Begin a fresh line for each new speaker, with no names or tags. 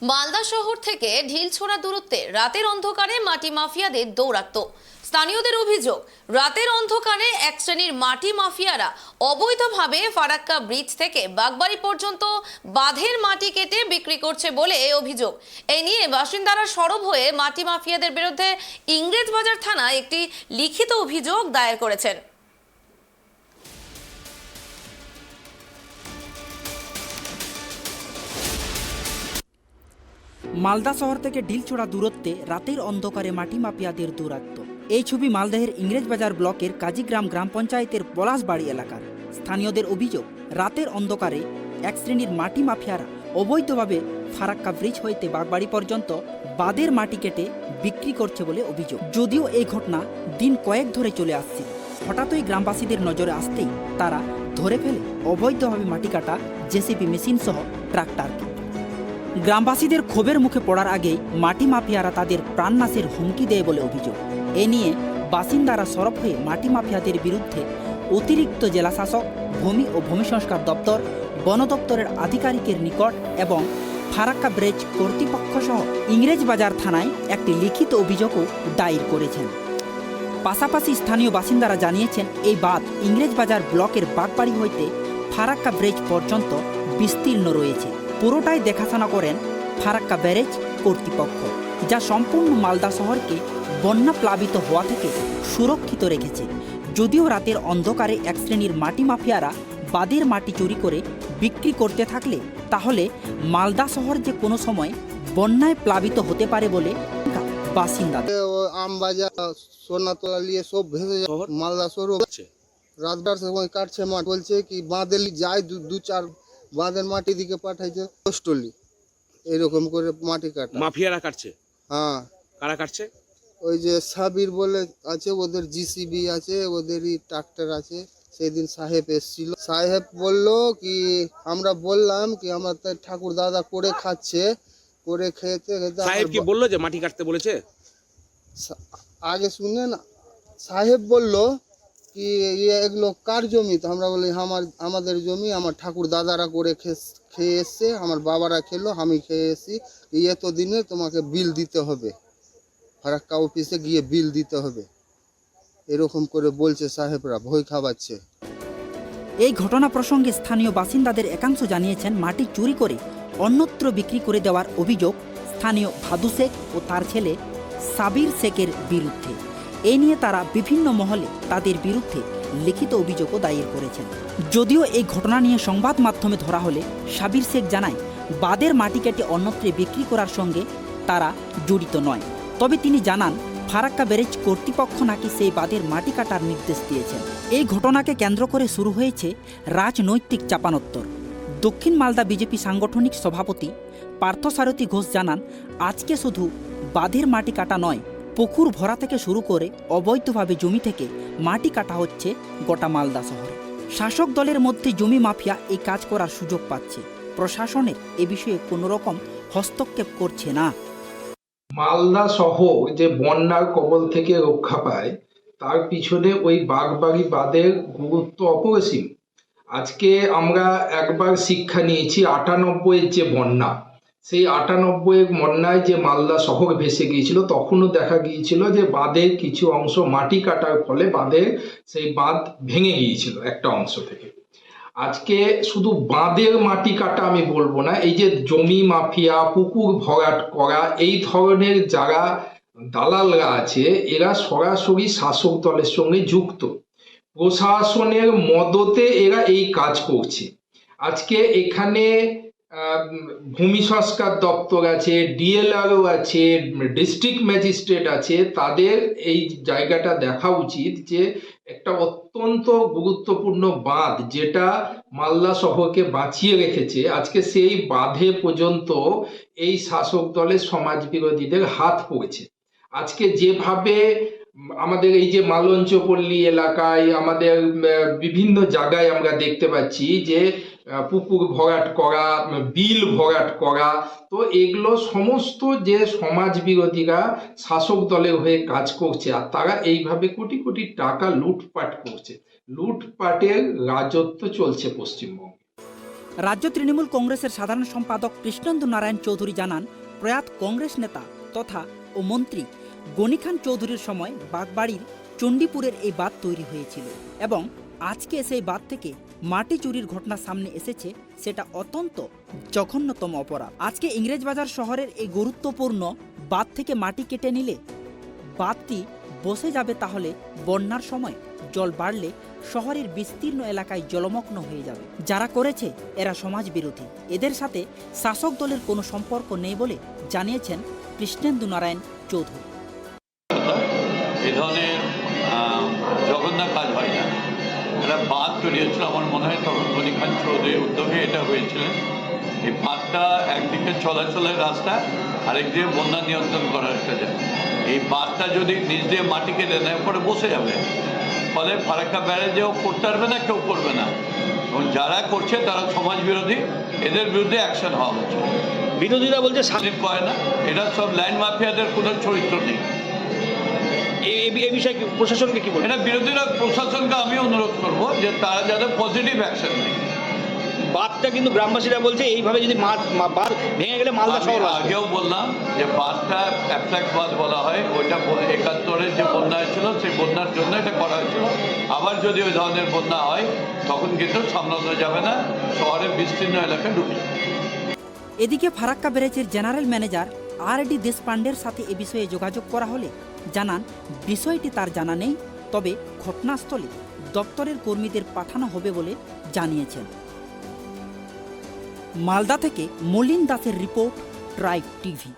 মালদা শহর থেকে ঢিলছোড়া দূরত্বে রাতের অন্ধকারে মাটি মাফিয়াদের দৌরাত্ম্য। স্থানীয়দের অভিযোগ, রাতের অন্ধকারে এক শ্রেণীর মাটি মাফিয়ারা অবৈধভাবে ফারাক্কা ব্রিজ থেকে বাগবাড়ি পর্যন্ত বাঁধের মাটি কেটে বিক্রি করছে বলে অভিযোগ। এই নিয়ে বাসিন্দারা সরব হয়ে মাটি মাফিয়াদের বিরুদ্ধে ইংরেজবাজার থানায় একটি লিখিত অভিযোগ দায়ের করেছেন।
মালদা শহর থেকে ঢিলছোড়া দূরত্বে রাতের অন্ধকারে মাটি মাফিয়াদের দৌরাত্ম্য। এই ছবি মালদহের ইংরেজবাজার ব্লকের কাজীগ্রাম গ্রাম পঞ্চায়েতের পলাশবাড়ি এলাকার। স্থানীয়দের অভিযোগ, রাতের অন্ধকারে এক শ্রেণীর মাটি মাফিয়ারা অবৈধভাবে ফারাক্কা ব্রিজ হইতে বাগবাড়ি পর্যন্ত বাঁধের মাটি কেটে বিক্রি করছে বলে অভিযোগ। যদিও এই ঘটনা দিন কয়েক ধরে চলে আসছে, হঠাৎই গ্রামবাসীদের নজরে আসতেই তারা ধরে ফেলে অবৈধভাবে মাটি কাটা জেসিবি মেশিন সহ ট্রাক্টরকে। গ্রামবাসীদের ক্ষোভের মুখে পড়ার আগেই মাটি মাফিয়ারা তাদের প্রাণনাশের হুমকি দেয় বলে অভিযোগ। এ নিয়ে বাসিন্দারা সরব হয়ে মাটি মাফিয়াদের বিরুদ্ধে অতিরিক্ত জেলাশাসক, ভূমি ও ভূমি সংস্কার দপ্তর, বন দপ্তরের আধিকারিকের নিকট এবং ফারাক্কা ব্রিজ কর্তৃপক্ষ সহ ইংরেজবাজার থানায় একটি লিখিত অভিযোগও দায়ের করেছেন। পাশাপাশি স্থানীয় বাসিন্দারা জানিয়েছেন, এই বাঁধ ইংরেজবাজার ব্লকের বাগবাড়ি হইতে ফারাক্কা ব্রিজ পর্যন্ত বিস্তীর্ণ রয়েছে। পুরোটাই দেখাশোনা করেন ফারাক্কা ব্যারেজ কর্তৃপক্ষ, যা সম্পূর্ণ মালদা শহরকে বন্যা প্লাবিত হওয়া থেকে সুরক্ষিত রেখেছে। যদিও রাতের অন্ধকারে এক শ্রেণীর মাটি মাফিয়ারা বাঁধের মাটি চুরি করে বিক্রি করতে থাকলে তাহলে মালদা শহর যে কোনো সময় বন্যায় প্লাবিত হতে পারে বলে বাসিন্দা।
আমবাজার, সোনাতলা নিয়ে সব ভেসে যায় মালদা শহর। রাতটার সময় কাটছে মাঠ, বলছে কি বাঁধে যায় দু চার বাঁধের মাটি দিকে পাঠাইছে পোস্টলি, এরকম করে মাটি কাটা
মাফিয়ারা কাটছে।
হ্যাঁ,
কারা কাটছে?
ওই যে সাবির বলে আছে, ওদের জিসিবি আছে, ওদেরই ট্রাক্টর আছে। সেদিন সাহেব এসেছিল, সাহেব বলল কি, আমরা বললাম কি আমার ঠাকুর দাদা করে খাচ্ছে, করে খেতে খেতে
সাহেব কি বললো যে মাটি কাটতে বলেছে?
আগে শুনে না, সাহেব বলল কি এগুলো কার জমি? তো আমরা বলি আমাদের জমি, আমার ঠাকুর দাদারা করে খেয়ে এসছে, আমার বাবারা খেলো, আমি খেয়ে এসছি, এতদিনে তোমাকে বিল দিতে হবে, ফারাক্কা অফিসে গিয়ে বিল দিতে হবে, এরকম করে বলছে সাহেবরা, ভয় খাওয়াচ্ছে।
এই ঘটনা প্রসঙ্গে স্থানীয় বাসিন্দাদের একাংশ জানিয়েছেন, মাটি চুরি করে অন্যত্র বিক্রি করে দেওয়ার অভিযোগ স্থানীয় ভাদু শেখ ও তার ছেলে সাবির শেখের বিরুদ্ধে। এ নিয়ে তারা বিভিন্ন মহলে তাদের বিরুদ্ধে লিখিত অভিযোগও দায়ের করেছেন। যদিও এই ঘটনা নিয়ে সংবাদ মাধ্যমে ধরা হলে সাবির শেখ জানায়, বাঁধের মাটি কেটে অন্যত্রে বিক্রি করার সঙ্গে তারা জড়িত নয়। তবে তিনি জানান, ফারাক্কা ব্যারেজ কর্তৃপক্ষ নাকি সেই বাঁধের মাটি কাটার নির্দেশ দিয়েছেন। এই ঘটনাকে কেন্দ্র করে শুরু হয়েছে রাজনৈতিক চাপানোত্তর। দক্ষিণ মালদা বিজেপি সাংগঠনিক সভাপতি পার্থসারথী ঘোষ জানান, আজকে শুধু বাঁধের মাটি কাটা নয়, পুকুর ভরা থেকে শুরু করে অবৈধভাবে জমি থেকে মাটি কাটা হচ্ছে গোটা মালদা শহরে। শাসক দলের মধ্যে জমি মাফিয়া এই কাজ করার সুযোগ পাচ্ছে। প্রশাসনের এ বিষয়ে কোনো রকম হস্তক্ষেপ করছে না।
মালদা শহর যে বন্যার কবল থেকে রক্ষা পায়, তার পিছনে ওই বাগবাড়ি বাঁধের গুরুত্ব অপরিসীম। আজকে আমরা একবার শিক্ষা নিয়েছি 98-এর যে বন্যা, সেই 98-এর বন্যায় যে মালদা শহর ভেসে গিয়েছিল, তখনও দেখা গিয়েছিল যে বাঁধের কিছু অংশ মাটি কাটার ফলে বাঁধের সেই বাঁধ ভেঙে গিয়েছিল একটা অংশ থেকে। আজকে শুধু বাঁধের মাটি কাটা আমি বলবো না, এই যে জমি মাফিয়া, পুকুর ভরাট করা, এই ধরনের যারা দালালরা আছে, এরা সরাসরি শাসক দলের সঙ্গে যুক্ত। প্রশাসনের মদতে এরা এই কাজ করছে। আজকে এখানে ভূমি সংস্কার দপ্তর আছে, ডিএলআরও আছে, ডিস্ট্রিক্ট ম্যাজিস্ট্রেট আছে। তাদের এই জায়গাটা দেখা উচিত যে একটা অত্যন্ত গুরুত্বপূর্ণ বাঁধ যেটা মালদা শহরকে বাঁচিয়ে রেখেছে, আজকে সেই বাঁধে পর্যন্ত এই শাসক দলের সমাজ বিরোধীদের হাত পড়েছে। আজকে যেভাবে আমাদের এই যে মালঞ্চপল্লী এলাকায়, আমাদের বিভিন্ন জায়গায় আমরা দেখতে পাচ্ছি যে পুকুর ভরাট করা, বিল ভরাট করা, তো এগুলো সমস্ত যে সমাজ বিরোধীরা শাসক দলের হয়ে কাজ করছে, আর তারা এইভাবে কোটি কোটি টাকা লুটপাট করছে। লুটপাটের রাজত্ব চলছে পশ্চিমবঙ্গে।
রাজ্য তৃণমূল কংগ্রেসের সাধারণ সম্পাদক কৃষ্ণেন্দু নারায়ণ চৌধুরী জানান, প্রয়াত কংগ্রেস নেতা তথা ও মন্ত্রী গনি খান চৌধুরীর সময় বাগবাড়ির চণ্ডীপুরের এই বাঁধ তৈরি হয়েছিল এবং আজকে সেই বাঁধ থেকে মাটি চুরির ঘটনা সামনে এসেছে, সেটা অত্যন্ত জঘন্যতম অপরাধ। আজকে ইংরেজবাজার শহরের এই গুরুত্বপূর্ণ বাঁধ থেকে মাটি কেটে নিলে বাঁধটি বসে যাবে, তাহলে বন্যার সময় জল বাড়লে শহরের বিস্তীর্ণ এলাকায় জলমগ্ন হয়ে যাবে। যারা করেছে এরা সমাজ বিরোধী, এদের সাথে শাসক দলের কোনো সম্পর্ক নেই বলে জানিয়েছেন কৃষ্ণেন্দু নারায়ণ চৌধুরী।
এ ধরনের জঘন্য কাজ হয় না। এটা বাঁধ তৈরি হয়েছিল, আমার মনে হয় তখন গনি খান চৌধুরীর উদ্যোগে এটা হয়েছিল। এই বাঁধটা একদিকে চলাচলের রাস্তা, আরেকদিকে বন্যা নিয়ন্ত্রণ করার একটা জায়গা। এই বাঁধটা যদি নিজ দিয়ে মাটি কেটে নেয় পরে বসে যাবে, ফলে ফারাক্কা ব্যারেজেও করতে পারবে না, কেউ করবে না। এবং যারা করছে তারা সমাজ বিরোধী, এদের বিরুদ্ধে অ্যাকশন হওয়া উচিত।
বিরোধীরা বলছে
স্বাধীন করে না, এটা সব ল্যান্ড মাফিয়াদের কোনো চরিত্র নেই।
এই বিষয়ে প্রশাসনকে কি বলবে?
এটা বিরোধীরা প্রশাসনকে আমি অনুরোধ করব যে তারা যাতে পজিটিভ অ্যাকশন নেয়।
বাঁধটা কিন্তু গ্রামবাসীরা বলছে এইভাবে যদি বাঁধ ভেঙে গেলে মালদা শহর
আমি আগেও বললাম যে বাঁধটা অ্যাপ্লাক বাঁধ বলা হয়, ওইটা ৭১-এর যে বন্যা হয়েছিল সেই বন্যার জন্য এটা করা হয়েছিল। আবার যদি ওই ধরনের বন্যা হয় তখন কিন্তু সামলানো যাবে না, শহরের বিস্তীর্ণ এলাকায় ডুবে যাবে।
এদিকে ফারাক্কা ব্যারেজের জেনারেল ম্যানেজার আর.ডি. দেশপান্ডের সাথে এ বিষয়ে যোগাযোগ করা হলে জানান, বিষয়টি তার জানা নেই, তবে ঘটনাস্থলে দপ্তরের কর্মীদের পাঠানো হবে বলে জানিয়েছেন। মালদা থেকে মলিন দাসের রিপোর্ট, ট্রাইব টিভি।